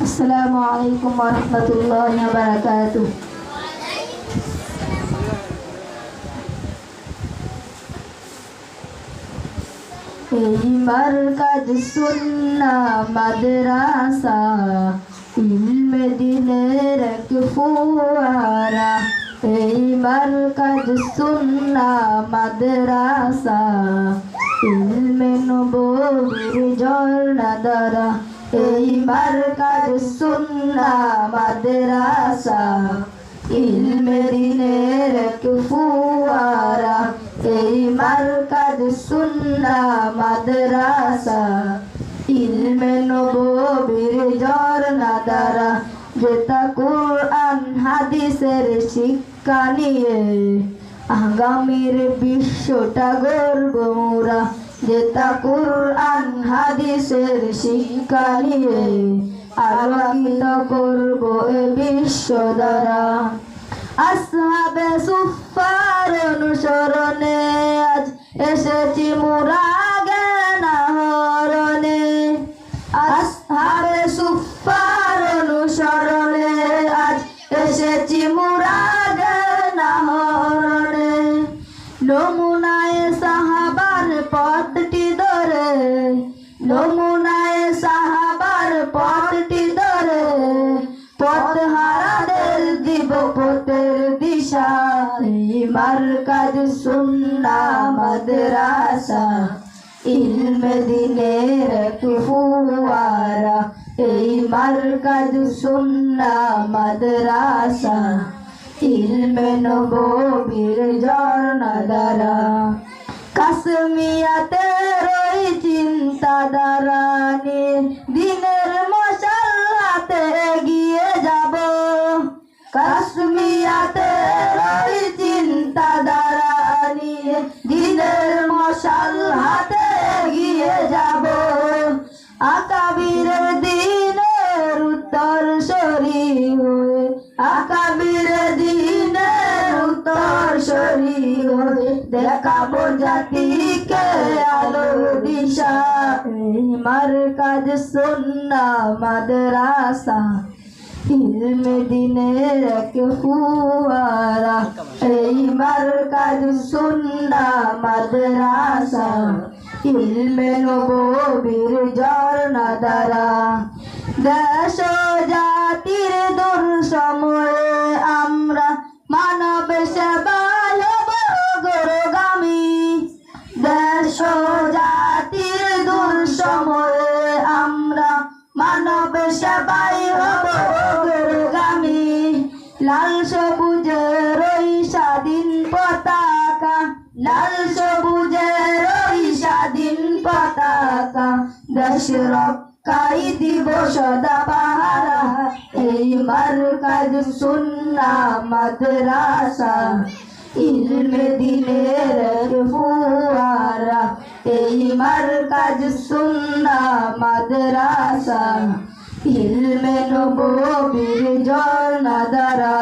আসসালামু আলাইকুম ওয়া রাহমাতুল্লাহি ওয়া বারাকাতুহু। এই মারকাজ সুন্নাহ মাদ্রাসা ইলমে দ্বীনের এক ফোয়ারা। এই মারকাজ সুন্নাহ মাদ্রাসা ইলমে নববীর ঝর্ণা ধারা। এই মারকাজ সুন্নাহ মাদ্রাসা ইলমে দ্বীনের এক ফোয়ারা। এই মারকাজ সুন্নাহ মাদ্রাসা ইলমে নববীর ঝর্ণা ধারা। যেটা কুরআন হাদিসের শিক্ষা নিয়ে আগামীর বিশ্বটা গড়ব মোরা। যেটা কুরআন হাদিসের শিক্ষা নিয়ে আলোকিত করব এ বিশ্ব দ্বারা। আসহাবে সুফফার অনুসরণে আজ এসেছি মোরা জ্ঞান আহরণে। আসহাবে সুফফার অনুসরণে আজ এসেছি মোরা জ্ঞান আহরণে। নমুনায়ে সাহাবার পথটি ধরে, নমুনায়ে সাহাবার পথটি ধরে পথ হারাদের দিব পথের দিশা। এই মারকাজ সুন্নাহ মাদ্রাসা ইলমে দ্বীনের এক ফোয়ারা। এই মারকাজ সুন্নাহ মাদ্রাসা ইলমে নববীর ঝর্ণা ধারা। কাসমিয়াতে রই চিন্তাধারা নিয়ে দিনের মশাল হাতে এগিয়ে যাব। কাসমিয়াতে রই চিন্তাধারা নিয়ে দিনের মশাল হাতে এগিয়ে যাব। আকাবিরের দিনের উত্তরসূরি হয়ে, আকাবিরের দিনের উত্তরসূরি হয়ে দেখাবো জাতিকে আলোর দিশা। এই মারকাজ সুন্নাহ মাদ্রাসা ইলমে দ্বীনের এক ফোয়ারা। এই মারকাজ সুন্নাহ মাদ্রাসা ইলমে নববীর ঝর্ণা ধারা। দেশ জাতির দুঃসময়ে আমরা মানব সেবায় হব অগ্রগামী। দেশ জাতির দুঃসময়ে আমরা মানব সেবায় হব অগ্রগামী। লাল সবুজের ওই স্বাধীন পতাকা, লাল সবুজের ওই স্বাধীন পতাকা দেশ রক্ষাই দিব সদা পাহারা। এই মারকাজ সুন্নাহ মাদ্রাসা ইলমে দ্বীনের এক ফোয়ারা। এই মারকাজ সুন্নাহ মাদ্রাসা ইলমে নববীর ঝর্ণা ধারা।